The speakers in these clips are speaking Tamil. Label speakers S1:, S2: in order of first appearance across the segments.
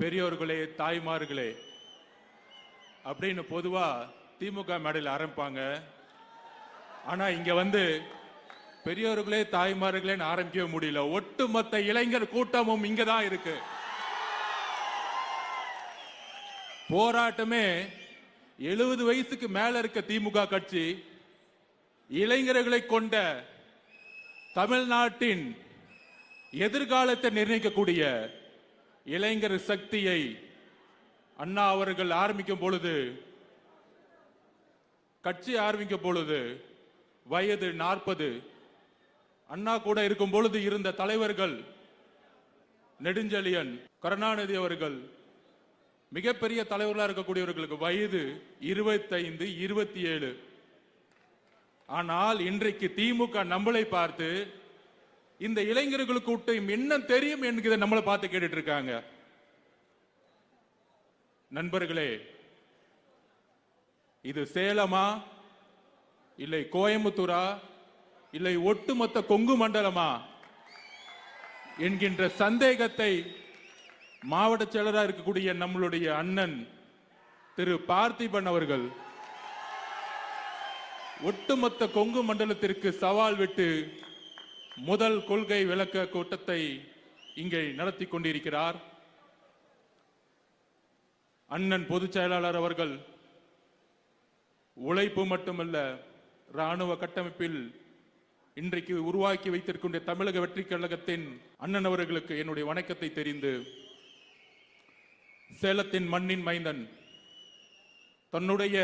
S1: பெரியோர்களே, தாய்மார்களே அப்படின்னு பொதுவா திமுக மேடையில் ஆரம்பிப்பாங்க. ஆனா இங்க வந்து பெரியோர்களே தாய்மார்களேன்னு ஆரம்பிக்கவே முடியல. ஒட்டுமொத்த இளைஞர் கூட்டமும் இங்கதான் இருக்கு. போராட்டமே 70 வயசுக்கு மேல இருக்க திமுக கட்சி இளைஞர்களை கொண்ட தமிழ்நாட்டின் எதிர்காலத்தை நிர்ணயிக்கக்கூடிய இளைஞர் சக்தியை அண்ணா அவர்கள் ஆரம்பிக்கும் பொழுது, கட்சி ஆரம்பிக்கும் பொழுது வயது 40. அண்ணா கூட இருக்கும் பொழுது இருந்த தலைவர்கள் நெடுஞ்செழியன், கருணாநிதி அவர்கள், மிகப்பெரிய தலைவர்களாக இருக்கக்கூடியவர்களுக்கு வயது 25, 27. ஆனால் இன்றைக்கு திமுக நம்மளை பார்த்து இந்த இளைஞர்களுக்கு என்ன தெரியும் என்கிறத நம்மளை பார்த்து கேட்டுட்டு இருக்காங்க. நண்பர்களே, இது சேலமா இல்லை கோயம்புத்தூரா இல்லை ஒட்டுமொத்த கொங்கு மண்டலமா என்கின்ற சந்தேகத்தை மாவட்ட செயலராக இருக்கக்கூடிய நம்மளுடைய அண்ணன் திரு பார்த்திபன் அவர்கள் ஒட்டுமொத்த கொங்கு மண்டலத்திற்கு சவால் விட்டு முதல் கொள்கை விளக்க கூட்டத்தை இங்கே நடத்தி கொண்டிருக்கிறார். அண்ணன் பொதுச் செயலாளர் அவர்கள் உழைப்பு மட்டுமல்ல, ராணுவ கட்டமைப்பில் இன்றைக்கு உருவாக்கி வைத்திருக்கின்ற தமிழக வெற்றி கழகத்தின் அண்ணன் அவர்களுக்கு என்னுடைய வணக்கத்தை தெரிந்து, சேலத்தின் மண்ணின் மைந்தன் தன்னுடைய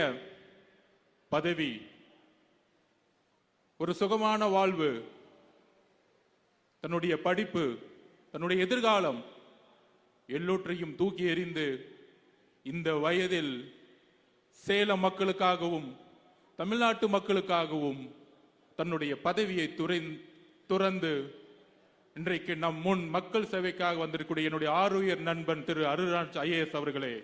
S1: பதவி, ஒரு சுகமான வாழ்வு, தன்னுடைய படிப்பு, தன்னுடைய எதிர்காலம் எல்லோற்றையும் தூக்கி எறிந்து இந்த வயதில் சேலம் மக்களுக்காகவும் தமிழ்நாட்டு மக்களுக்காகவும் தன்னுடைய பதவியை துறந்து இன்றைக்கு நம் முன் மக்கள் சேவைக்காக வந்திருக்கூடிய என்னுடைய ஆருயிர் நண்பன் திரு அருள்ராஜ் IAS அவர்களே,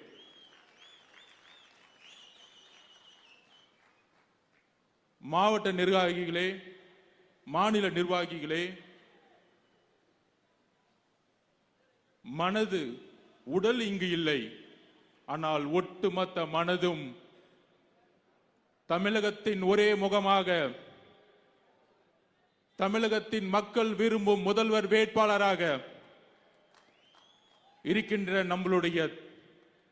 S1: மாவட்ட நிர்வாகிகளே, மாநில நிர்வாகிகளே, மனது உடல் இங்கு இல்லை, ஆனால் ஒட்டுமொத்த மனதும் தமிழகத்தின் ஒரே முகமாக, தமிழகத்தின் மக்கள் விரும்பும் முதல்வர் வேட்பாளராக இருக்கின்ற நம்மளுடைய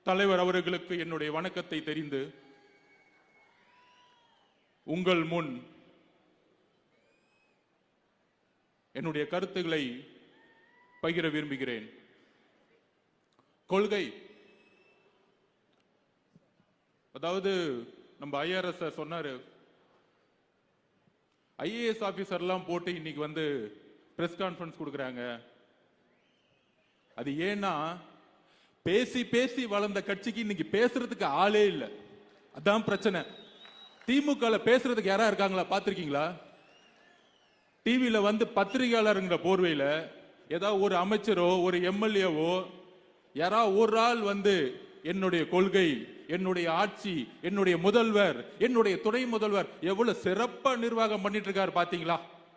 S1: தலைவர் அவர்களுக்கு என்னுடைய வணக்கத்தை தெரிந்து உங்கள் முன் என்னுடைய கருத்துக்களை பகிர விரும்புகிறேன். கொள்கை, அதாவது நம்ம IRS சொன்னாரு, IAS ஆபீசர்லாம் போட்டு இன்னைக்கு வந்து பிரஸ் கான்ஃபரன்ஸ் கொடுக்குறாங்க. அது ஏன்னா பேசி பேசி வளர்ந்த கட்சிக்கு இன்னைக்கு பேசுறதுக்கு ஆளே இல்லை. அதான் பிரச்சனை. திமுக பேசுறதுக்கு யாரா இருக்காங்களா பார்த்திருக்கீங்களா? டிவியில வந்து பத்திரிகையாளருங்கிற போர்வையில ஏதாவது ஒரு அமைச்சரோ ஒரு MLAவோ யாராவது ஒரு ஆள் வந்து என்னுடைய கொள்கை, என்னுடைய ஆட்சி, என்னுடைய முதல்வர், என்னுடைய துணை முதல்வர் எவ்வளவு சிறப்பா நிர்வாகம் பண்ணிட்டு இருக்காரு பாத்தீங்களா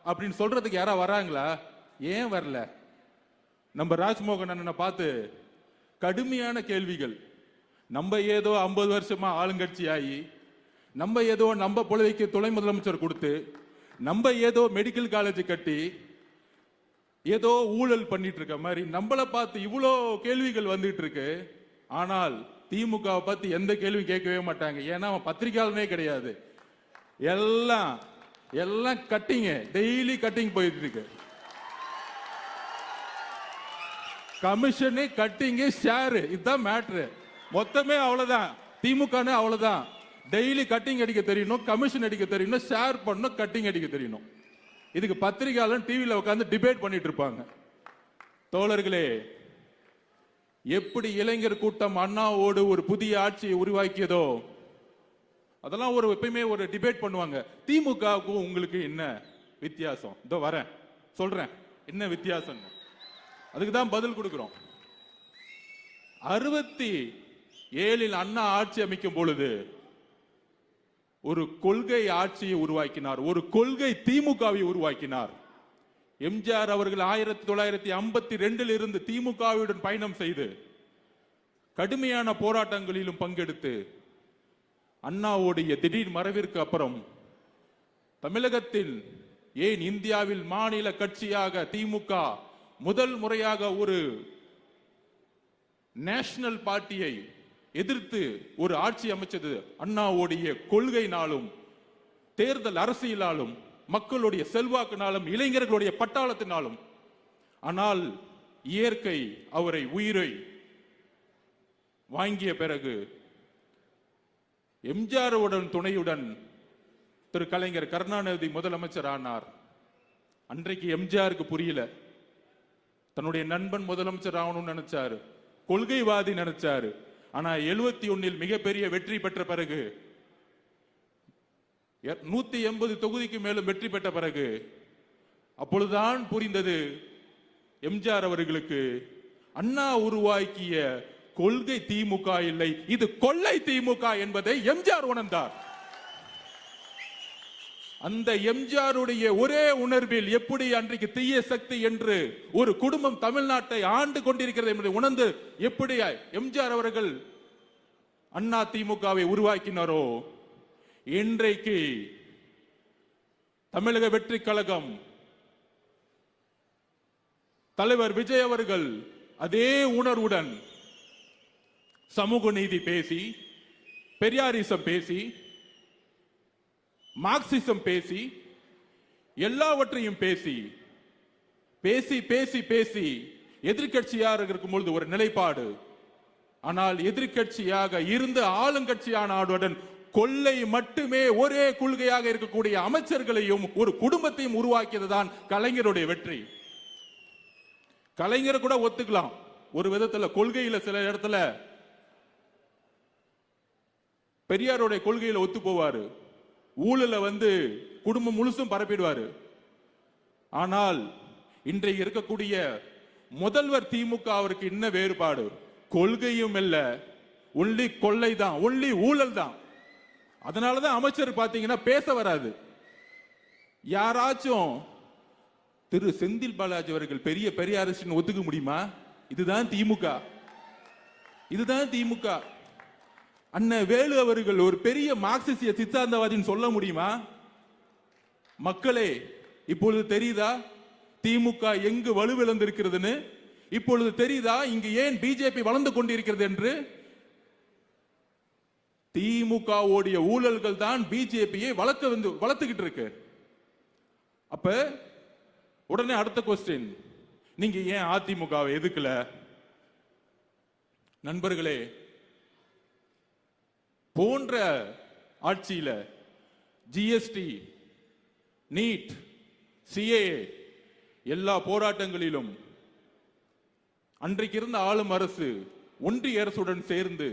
S1: அப்படின்னு சொல்றதுக்கு யாரா வராங்களா? ஏன் வரல? நம்ம ராஜ்மோகன் அண்ணனை பார்த்து கடுமையான கேள்விகள். நம்ம ஏதோ 50 வருஷமா ஆளுங்கட்சி ஆகி, நம்ம ஏதோ நம்ம பொழுதைக்கு துணை முதலமைச்சர் கொடுத்து, நம்ம ஏதோ மெடிக்கல் காலேஜ் கட்டி ஏதோ ஊழல் பண்ணிட்டு இருக்க மாதிரி நம்மளை பார்த்து இவ்வளோ கேள்விகள் வந்துட்டு இருக்கு. ஆனால் திமுக பார்த்து எந்த கேள்வி கேட்கவே மாட்டாங்க. ஏன்னா அவன் பத்திரிகையாளனே கிடையாது. எல்லாம் கட்டிங்க, டெய்லி கட்டிங் போயிட்டு இருக்கு. கமிஷனு, கட்டிங்கு, ஷேரு, இதுதான் மேட்ரு. மொத்தமே அவ்வளவுதான். திமுக அவ்வளவுதான். டெய்லி கட்டிங் அடிக்க தெரியணும், கமிஷன் அடிக்க தெரியணும், ஷேர் பண்ணணும், கட்டிங் அடிக்க தெரியணும். இதுக்கு பத்திரிகையாளர் டிவியில் உட்கார்ந்து டிபேட் பண்ணிட்டு இருப்பாங்க. தோழர்களே, எப்படி இளைஞர் கூட்டம் அண்ணாவோடு ஒரு புதிய ஆட்சியை உருவாக்கியதோ அதெல்லாம் எப்பயுமே ஒரு டிபேட் பண்ணுவாங்க. திமுகவுக்கும் உங்களுக்கு என்ன வித்தியாசம்? இதோ வரேன், சொல்றேன் என்ன வித்தியாசம். அதுக்கு தான் பதில் கொடுக்கிறோம். 67 அண்ணா ஆட்சி அமைக்கும் பொழுது ஒரு கொள்கை ஆட்சியை உருவாக்கினார், ஒரு கொள்கை திமுகவை உருவாக்கினார். எம்ஜிஆர் அவர்கள் 1952 இருந்து திமுகவுடன் பயணம் செய்து கடுமையான போராட்டங்களிலும் பங்கெடுத்து அண்ணாவுடைய திடீர் மறைவிற்கு அப்புறம் தமிழகத்தில் ஏன் இந்தியாவில் மாநில கட்சியாக திமுக முதல் முறையாக ஒரு நேஷனல் பார்ட்டியை எதிர்த்து ஒரு ஆட்சி அமைச்சது அண்ணாவுடைய கொள்கையினாலும் தேர்தல் அரசியலாலும் மக்களுடைய செல்வாக்கினாலும் இளைஞர்களுடைய பட்டாளத்தினாலும். ஆனால் இயற்கை அவரை உயிரை வாங்கிய பிறகு எம்ஜிஆருடன் துணையுடன் திரு கலைஞர் கருணாநிதி முதலமைச்சர் ஆனார். அன்றைக்கு எம்ஜிஆருக்கு புரியல, தன்னுடைய நண்பன் முதலமைச்சர் ஆகணும்னு நினைச்சாரு, கொள்கைவாதி நினைச்சாரு. ஆனா 71 மிகப்பெரிய வெற்றி பெற்ற பிறகு 180 தொகுதிக்கு மேலும் வெற்றி பெற்ற பிறகு அப்பொழுதுதான் புரிந்தது எம்ஜிஆர் அவர்களுக்கு அண்ணா உருவாக்கிய கொள்கை திமுக இல்லை, இது கொள்ளை திமுக என்பதை எம்ஜிஆர் உணர்ந்தார். அந்த எம்ஜிஆருடைய ஒரே உணர்வில் எப்படி அன்றைக்கு தீய சக்தி என்று ஒரு குடும்பம் தமிழ்நாட்டை ஆண்டு கொண்டிருக்கிறது என்பதை உணர்ந்து எப்படி எம்ஜிஆர் அவர்கள் அண்ணா திமுகவை உருவாக்கினாரோ, இன்றைக்கு தமிழக வெற்றி கழகம் தலைவர் விஜய் அவர்கள் அதே உணர்வுடன் சமூக நீதி பேசி, பெரியாரிசம் பேசி, மார்க்சிசம் பேசி, எல்லாவற்றையும் பேசி பேசி பேசி பேசி எதிர்கட்சியாக இருக்கும் பொழுது ஒரு நிலைப்பாடு. ஆனால் எதிர்கட்சியாக இருந்து ஆளுங்கட்சியான ஆளுடன் கொள்ளை மட்டுமே ஒரே கொள்கையாக இருக்கக்கூடிய அமைச்சர்களையும் ஒரு குடும்பத்தையும் உருவாக்கியதுதான் கலைஞருடைய வெற்றி. கலைஞர் கூட ஒத்துக்கலாம் ஒரு விதத்துல, கொள்கையில சில இடத்துல பெரியாருடைய கொள்கையில ஒத்து போவாரு, ஊழல குடும்பம் முழுசும் பரப்பிடுவாரு. ஆனால் இன்றைக்கு இருக்கக்கூடிய முதல்வர் திமுக அவருக்கு என்ன வேறுபாடு? கொள்கையும் இல்ல, ஒன்லி கொள்ளை தான், ஒன்லி ஊழல் தான். அதனாலதான் அமைச்சர் பாத்தீங்கன்னா பேச வராது. யாராச்சும் திரு செந்தில் பாலாஜி அவர்கள் பெரிய பெரியாரிஸ்ட் ஒத்துக்க முடியுமா? இதுதான் திமுக, இதுதான் திமுக. அண்ணன் வேலு அவர்கள் ஒரு பெரிய மார்க்சிய சித்தாந்தவாதின்னு சொல்ல முடியுமா? மக்களே, இப்பொழுது தெரியுதா திமுக எங்கு வலுவிழந்திருக்கிறதுன்னு? இப்பொழுது தெரியுதா இங்கு ஏன் பிஜேபி வளர்ந்து கொண்டிருக்கிறது என்று? திமுகவுடைய ஊழல்கள் தான் பிஜேபியை வளர்த்துக்கிட்டு இருக்கு. அப்ப உடனே அடுத்த கொஸ்டின், நீங்க ஏன் அதிமுகவை எதுக்கல? நண்பர்களே, போன்ற ஆட்சியில ஜிஎஸ்டி, நீட், சிஏஏ எல்லா போராட்டங்களிலும் அன்றைக்கு இருந்த ஆளும் அரசு ஒன்றிய அரசுடன் சேர்ந்து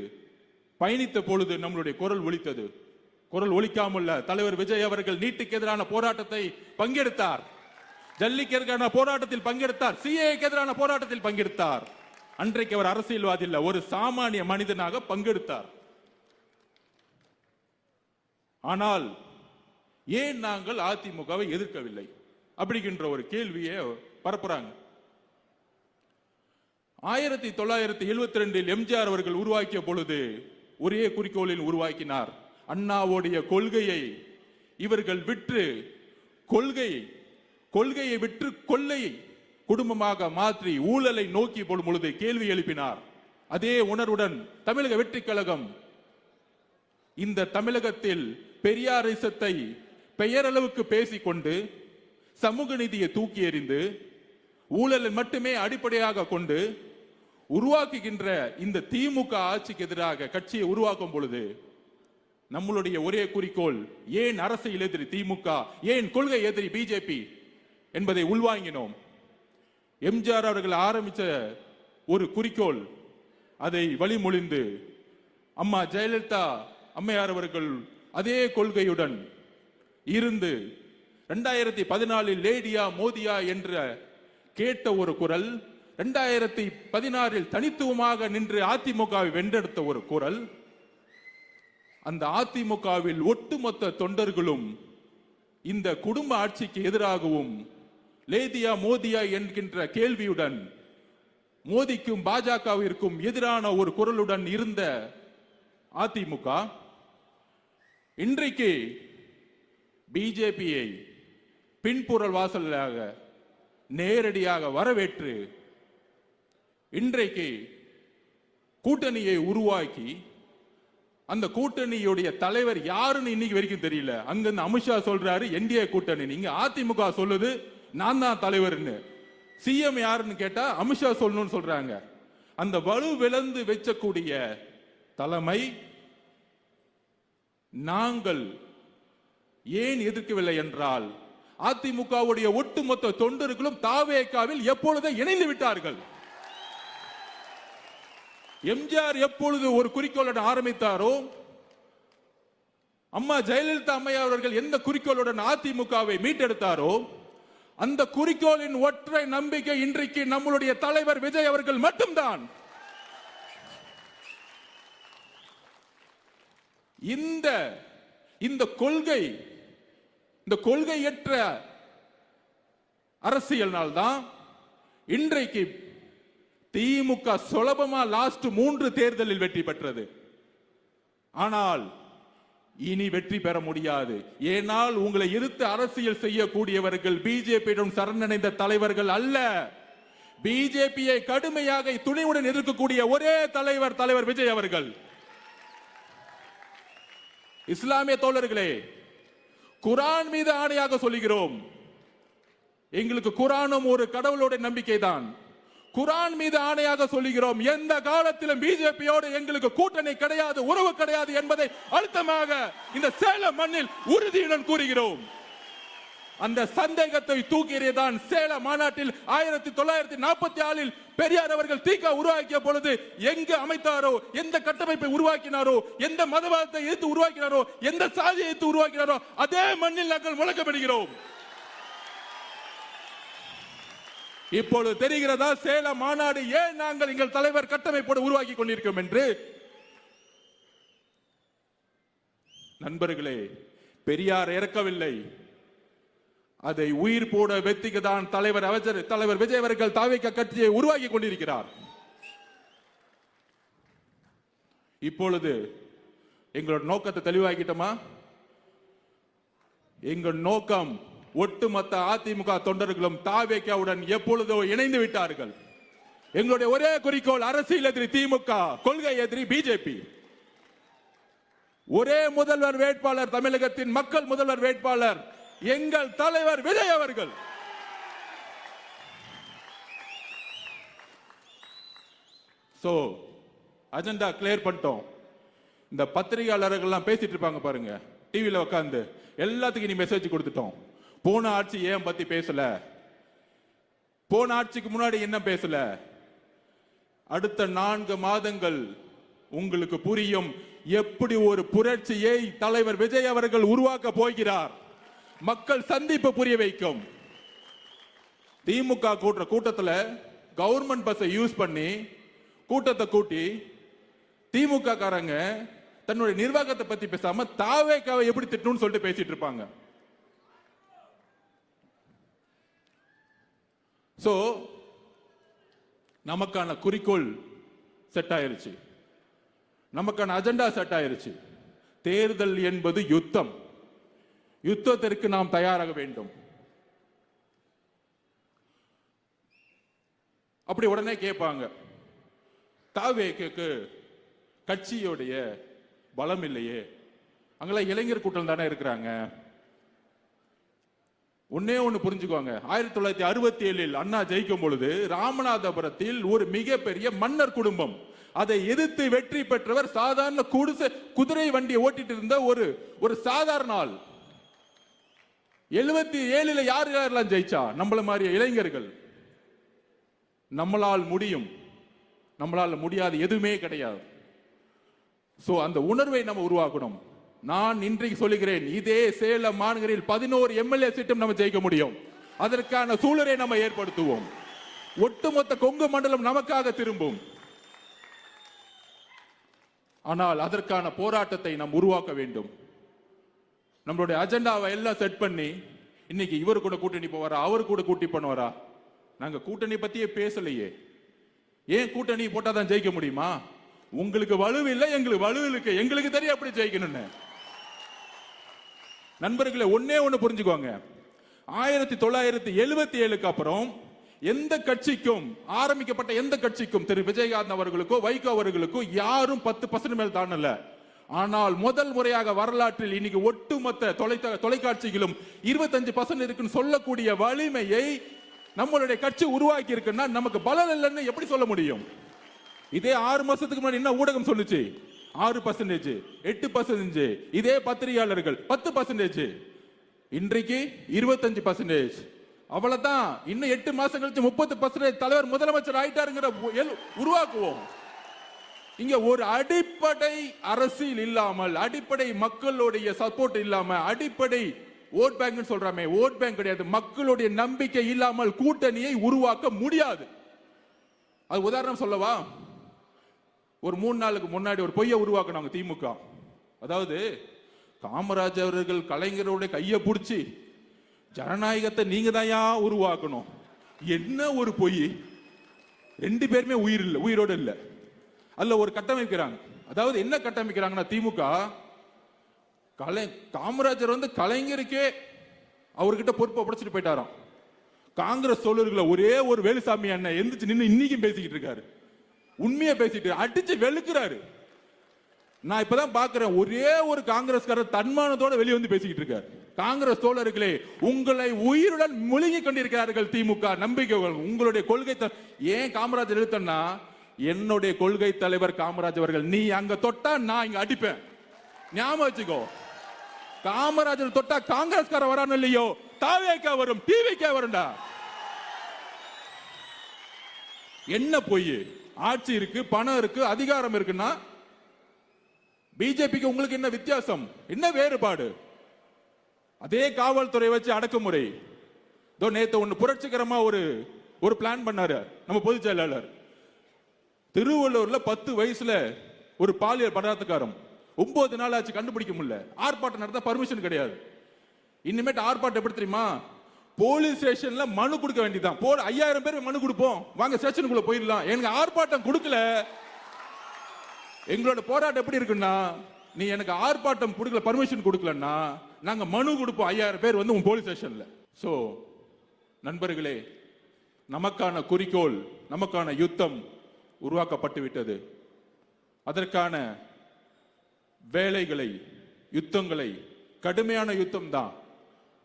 S1: பயணித்த பொழுது நம்மளுடைய குரல் ஒலித்தது. குரல் ஒலிக்காமல் தலைவர் விஜய் அவர்கள் நீட்டுக்கு எதிரான போராட்டத்தை பங்கெடுத்தார், ஜல்லிக்கு எதிரான போராட்டத்தில் பங்கெடுத்தார், சிஏஏக்கு எதிரான போராட்டத்தில் பங்கெடுத்தார். அன்றைக்கு அவர் அரசியல்வாதி இல்ல, ஒரு சாமானிய மனிதனாக பங்கெடுத்தார். ஆனால் ஏன் நாங்கள் அதிமுகவை எதிர்க்கவில்லை அப்படிங்கிற ஒரு கேள்வியை பரப்புறாங்க. 1972 எம்ஜிஆர் அவர்கள் உருவாக்கிய பொழுது ஒரே குறிக்கோளில் உருவாக்கினார். அண்ணாவுடைய கொள்கையை இவர்கள் விற்று கொள்கையை விற்று கொள்ளை குடும்பமாக மாற்றி ஊழலை நோக்கி போடும் பொழுது கேள்வி எழுப்பினார். அதே உணர்வுடன் தமிழக வெற்றி கழகம் இந்த தமிழகத்தில் பெரியாரிசத்தை பெயரளவுக்கு பேசிக்கொண்டு சமூக நீதியை தூக்கி எறிந்து ஊழலை மட்டுமே அடிப்படையாக கொண்டு உருவாக்குகின்ற இந்த திமுக ஆட்சிக்கு எதிராக கட்சியை உருவாக்கும் பொழுது நம்மளுடைய ஒரே குறிக்கோள், ஏன் அரசியல் எதிரி திமுக, ஏன் கொள்கை எதிரி பிஜேபி என்பதை உள்வாங்கினோம். எம்ஜிஆர் அவர்கள் ஆரம்பித்த ஒரு குறிக்கோள், அதை வழிமொழிந்து அம்மா ஜெயலலிதா அம்மையார் அவர்கள் அதே கொள்கையுடன் இருந்து 2014 லேடியா மோதியா என்ற கேட்ட ஒரு குரல், 2016 தனித்துவமாக நின்று அதிமுகவை வென்றெடுத்த ஒரு குரல். அந்த அதிமுகவில் ஒட்டுமொத்த தொண்டர்களும் இந்த குடும்ப ஆட்சிக்கு எதிராகவும் லேதியா மோதியா என்கின்ற கேள்வியுடன் மோடிக்கும் பாஜகவிற்கும் எதிரான ஒரு குரலுடன் இருந்த அதிமுக இன்றைக்கு பிஜேபியை பின்புறல் வாசலாக நேரடியாக வரவேற்று இன்றைக்கு கூட்டணியை உருவாக்கி அந்த கூட்டணியுடைய தலைவர் யாருன்னு இன்னைக்கு வரைக்கும் தெரியல. அங்க அமித்ஷா சொல்றாரு என்டிஏ கூட்டணி, நீங்க அதிமுக சொல்லுது நான் தான் தலைவர்னு. சிஎம் யாருன்னு கேட்டா அமித்ஷா சொல்லணும்னு சொல்றாங்க. அந்த வலு விளந்து வெச்சக்கூடிய தலைமை நாங்கள் ஏன் எதிர்க்கவில்லை என்றால் அதிமுகவுடைய ஒட்டுமொத்த தொண்டர்களும் தாவேகாவில் எப்பொழுதே இணைந்து விட்டார்கள். எம்ஜிஆர் எப்பொழுது ஒரு குறிக்கோளுடன் ஆரம்பித்தாரோ, அம்மா ஜெயலலிதா அம்மையார் அவர்கள் எந்த குறிக்கோளுடன் அதிமுகவை மீட்டெடுத்தாரோ, அந்த குறிக்கோளின் ஒற்றை நம்பிக்கை இன்றைக்கு நம்மளுடைய தலைவர் விஜய் அவர்கள் மட்டும்தான். இந்த கொள்கை, இந்த கொள்கையற்ற அரசியல்னால்தான் இன்றைக்கு திமுக சுலபமா லாஸ்ட் 3 தேர்தலில் வெற்றி பெற்றது. ஆனால் இனி வெற்றி பெற முடியாது. ஏனால் உங்களை எதிர்த்து அரசியல் செய்யக்கூடியவர்கள் பிஜேபியிடம் சரணடைந்த தலைவர்கள் அல்ல. பிஜேபியை கடுமையாக துணிவுடன் எதிர்க்கக்கூடிய ஒரே தலைவர் விஜய் அவர்கள். இஸ்லாமிய தோழர்களே, குரான் மீது ஆணையாக சொல்லுகிறோம், எங்களுக்கு குரானும் ஒரு கடவுளோட நம்பிக்கை தான். குரான் மீது ஆணையாக சொல்லுகிறோம், எந்த காலத்திலும் பிஜேபியோடு எங்களுக்கு கூட்டணி கிடையாது, உறவு கிடையாது என்பதை அழுத்தமாக இந்த சேலம் மண்ணில் உறுதியுடன் கூறுகிறோம். அந்த சந்தேகத்தை தூக்கியதான் சேலம் மாநாட்டில் 1944 பெரியார் அவர்கள் தீகா உருவாக்கிய பொழுது எங்கு அமைத்தாரோ, எந்த கட்டமைப்பை உருவாக்கினாரோ, எந்த மதவாதத்தை எதிர்த்து உருவாக்கினாரோ, எந்த சாதியை எதிர்த்து உருவாக்கினாரோ அதே மண்ணில் நாங்கள் முழக்கமிடுகிறோம். இப்பொழுது தெரிகிறதா சேலம் மாநாடு ஏன் நாங்கள் எங்கள் தலைவர் கட்டமைப்போடு உருவாக்கி கொண்டிருக்கிறோம் என்று. நண்பர்களே, பெரியார் இறக்கவில்லை, அதை உயிர் போட வெத்திக்குதான் தலைவர் விஜய் அவர்கள் தாவேகா கட்சியை உருவாக்கி கொண்டிருக்கிறார். இப்பொழுது எங்களோட நோக்கத்தை தெளிவாக்கிட்டோமா? எங்கள் நோக்கம் ஒட்டுமொத்த அதிமுக தொண்டர்களும் தாவேகாவுடன் எப்பொழுதோ இணைந்து விட்டார்கள். எங்களுடைய ஒரே குறிக்கோள் அரசியல் எதிரி திமுக, கொள்கை எதிரி பிஜேபி. ஒரே முதல்வர் வேட்பாளர், தமிழகத்தின் மக்கள் முதல்வர் வேட்பாளர் எங்கள் தலைவர் விஜய் அவர்கள். சோ அஜெண்டா கிளியர் பண்ணிட்டோம். இந்த பத்திரிகையாளர்கள் எல்லாம் பேசிட்டு இருப்பாங்க பாருங்க, டிவில உட்கார்ந்து, எல்லாத்துக்கும் நீ மெசேஜ் கொடுத்துட்டோம். போன ஆட்சி ஏன் பத்தி பேசல, போன ஆட்சிக்கு முன்னாடி என்ன பேசல, அடுத்த 4 மாதங்கள் உங்களுக்கு புரியும் எப்படி ஒரு புரட்சியை தலைவர் விஜய் அவர்கள் உருவாக்க போகிறார். மக்கள் சந்திப்பு புரிய வைக்கும். திமுக கூட்டத்துல கவர்மெண்ட் பஸ்ஸை யூஸ் பண்ணி கூட்டத்தை கூட்டி திமுக காரங்க தன்னுடைய நிர்வாகத்தை பத்தி பேசாம தாவேகாவை எப்படி திட்டணும்னு சொல்லிட்டு பேசிட்டு இருப்பாங்க. சோ நமக்கான குறிக்கோள் செட் ஆயிருச்சு, நமக்கான அஜெண்டா செட் ஆயிருச்சு. தேர்தல் என்பது யுத்தம். யுத்தத்திற்கு நாம் தயாராக வேண்டும். அப்படி உடனே கேட்பாங்க, தாவேகாக்கு கட்சியோடைய பலம் இல்லையே, அங்கெல்லாம் இளைஞர் கூட்டம் தானே இருக்கிறாங்க. ஒன்னே ஒண்ணு புரிஞ்சுக்கோங்க, 1967 அண்ணா ஜெயிக்கும் பொழுது ராமநாதபுரத்தில் ஒரு மிகப்பெரிய மன்னர் குடும்பம், அதை எதிர்த்து வெற்றி பெற்றவர் சாதாரண குதிரை வண்டியை ஓட்டிட்டு இருந்த ஒரு சாதாரண ஆள். 77 யாரெல்லாம் ஜெயிச்சா? நம்மள மாதிரி இளைஞர்கள். நம்மளால் முடியும், நம்மளால் முடியாது எதுவுமே கிடையாது. சோ அந்த உணர்வை நம்ம உருவாக்கணும். நான் இன்றைக்கு சொல்லுகிறேன், இதே சேலம் மாநகரில் 11 எம்எல்ஏ சீட்டும் நம்ம ஜெயிக்க முடியும். அதற்கான சூழலை நம்ம ஏற்படுத்துவோம். ஒட்டுமொத்த கொங்கு மண்டலம் நமக்காக திரும்பும். ஆனால் அதற்கான போராட்டத்தை நாம் உருவாக்க வேண்டும். நம்மளுடைய அஜெண்டாவை எல்லாம் செட் பண்ணி இன்னைக்கு இவர் கூட கூட்டணி போவாரா, அவர் கூட கூட்டி பண்ணுவாரா? நாங்க கூட்டணி பத்தியே பேசலையே. ஏன் கூட்டணி போட்டாதான் ஜெயிக்க முடியுமா? உங்களுக்கு வலு இல்லை, எங்களுக்கு வலு இருக்கு. எங்களுக்கு தெரியும் அப்படி ஜெயிக்கணும்னு. நண்பர்களே, ஒன்னே ஒண்ணு புரிஞ்சுக்கோங்க. 1977க்கு அப்புறம் எந்த கட்சிக்கும், ஆரம்பிக்கப்பட்ட எந்த கட்சிக்கும், திரு விஜயகாந்த் அவர்களுக்கோ வைகோ அவர்களுக்கோ யாரும் 10% மேல் தாண்டல. ஆனால் முதல் முறையாக வரலாற்றில் இன்னைக்கு ஒட்டுமொத்த தொலைக்காட்சிகளும் 25% இருக்குன்னு சொல்லக்கூடிய வலிமையை நம்மளுடைய கட்சி உருவாக்கி இருக்குன்னா நமக்கு பலம் இல்லைன்னு எப்படி சொல்ல முடியும்? இதே 6 மாசத்துக்கு முன்னாடி என்ன ஊடகம் சொல்லுச்சு? 6%, 8%. இதே பத்திரிகையாளர்கள் 10%. இன்றைக்கு 25%. அவ்வளவுதான். இன்னும் 8 மாசம் கழிச்சு 30% தலைவர் முதலமைச்சர் ஆயிட்டாருங்கிற உருவாக்குவோம். இங்க ஒரு அடிப்படை அரசியல் இல்லாமல், அடிப்படை மக்களுடைய சப்போர்ட் இல்லாம, அடிப்படை ஓட் பேங்க் சொல்றாமே, ஓட் பேங்க் கிடையாது, மக்களுடைய நம்பிக்கை இல்லாமல் கூட்டணியை உருவாக்க முடியாது. அது உதாரணம் சொல்லவா? ஒரு 3 நாளுக்கு முன்னாடி ஒரு பொய்யை உருவாக்கினாங்க திமுக. அதாவது காமராஜ் அவர்கள் கலைஞருடைய கையை பிடிச்சி ஜனநாயகத்தை நீங்க தான் உருவாக்கணும். என்ன ஒரு பொய்! 2 பேருமே உயிரோடு இல்லை. அதுல ஒரு கட்டமைக்கிறாங்க. அதாவது என்ன கட்டமைக்கிறாங்கன்னா, திமுக காமராஜர் கலைஞருக்கே அவர்கிட்ட பொறுப்பை படைச்சிட்டு போயிட்டாராம். காங்கிரஸ் தோழர்களை ஒரே ஒரு வேலுசாமி அண்ணன் எந்திரிச்சு நின்று இன்னைக்கும் பேசிக்கிட்டு இருக்காரு. உண்மையை பேசிட்டு அடிச்சு வெளுக்கிறாரு. நான் இப்பதான் பாக்குறேன், ஒரே ஒரு காங்கிரஸ்காரர் தன்மானத்தோட வெளியே வந்து பேசிக்கிட்டு இருக்காரு. காங்கிரஸ் தோழர்களே, உங்களை உயிருடன் முழுகி கொண்டிருக்கிறார்கள் திமுக. நம்பிக்கை உங்களுடைய கொள்கை. ஏன் காமராஜர் எழுத்தன்னா, என்னுடைய கொள்கை தலைவர் காமராஜ் அவர்கள். நீ அங்க தொட்டா நான் இங்க அடிப்பேன். ஞாபகம் வச்சுக்கோ. காமராஜர் தொட்டா காங்கிரஸ்கார வரான்னு இல்லையோ, தாவேக்கா வரும், டிவிக்கா வரும்டா. என்ன பொய்? ஆட்சி இருக்கு, பணம் இருக்கு, அதிகாரம் இருக்குன்னா பிஜேபிக்கு உங்களுக்கு என்ன வித்தியாசம்? என்ன வேறுபாடு? அதே காவல்துறை வச்சு அடக்குமுறை. நேத்து ஒண்ணு புரட்சிகரமா ஒரு பிளான் பண்ணாரு நம்ம பொதுச் செயலாளர். திருவள்ளூர்ல 10 வயசுல ஒரு பாலியல் பலாத்காரம் 9 நாள் ஆச்சு, கண்டுபிடிக்க முடியல. ஆர்ப்பாட்டம் நடத்த பர்மிஷன் கிடையாது. இனிமேட்டு ஆர்ப்பாட்டம் எப்படி தெரியுமா? போலீஸ் ஸ்டேஷன்ல மனு கொடுக்க வேண்டியதான். 5000 பேர் மனு கொடுப்போம், வாங்க ஸ்டேஷனுக்குள்ள போயிடலாம். எனக்கு ஆர்ப்பாட்டம் கொடுக்கல. எங்களோட போராட்டம் எப்படி இருக்குன்னா, நீ எனக்கு ஆர்ப்பாட்டம் கொடுக்கல, பர்மிஷன் கொடுக்கலன்னா நாங்க மனு கொடுப்போம் 5000 பேர் வந்து உன் போலீஸ் ஸ்டேஷன்ல. சோ நண்பர்களே, நமக்கான குறிக்கோள், நமக்கான யுத்தம் உருவாக்கப்பட்டு விட்டது. அதற்கான வேலைகளை, யுத்தங்களை, கடுமையான யுத்தம் தான்.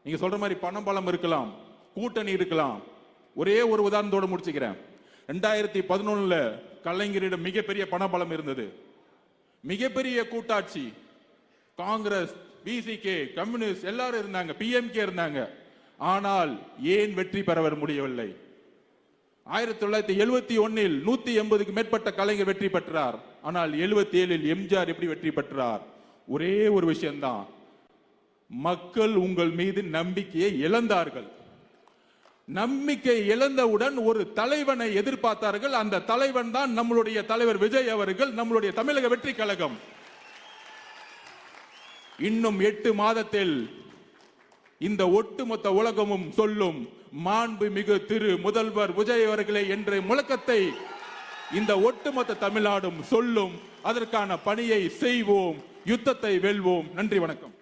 S1: நீங்க சொல்ற மாதிரி பணம் பலம் இருக்கலாம், கூட்டணி இருக்கலாம். ஒரே ஒரு உதாரணத்தோட முடிச்சுக்கிறேன். 2011 கலைஞரிடம் மிகப்பெரிய பணபலம் இருந்தது. மிகப்பெரிய கூட்டாட்சி. காங்கிரஸ், பிசிகே, கம்யூனிஸ்ட் எல்லாரும் இருந்தாங்க, பிஎம்கே இருந்தாங்க. ஆனால் ஏன் வெற்றி பெற முடியவில்லை? 1971 180க்கு மேற்பட்ட கலைஞர் வெற்றி பெற்றார். ஆனால் 77 எம்ஜிஆர் எப்படி வெற்றி பெற்றார்? ஒரே ஒரு விஷயம்தான், மக்கள் உங்கள் மீது நம்பிக்கையை இழந்தார்கள். நம்பிக்கை இழந்தவுடன் ஒரு தலைவனை எதிர்பார்த்தார்கள். அந்த தலைவன் தான் நம்மளுடைய தலைவர் விஜய் அவர்கள், நம்மளுடைய தமிழக வெற்றி கழகம். இன்னும் 8 மாதத்தில் இந்த ஒட்டுமொத்த உலகமும் சொல்லும், மாண்புமிகு திரு முதல்வர் விஜய் அவர்களே என்ற முழக்கத்தை இந்த ஒட்டுமொத்த தமிழ்நாடும் சொல்லும். அதற்கான பணியை செய்வோம், யுத்தத்தை வெல்வோம். நன்றி, வணக்கம்.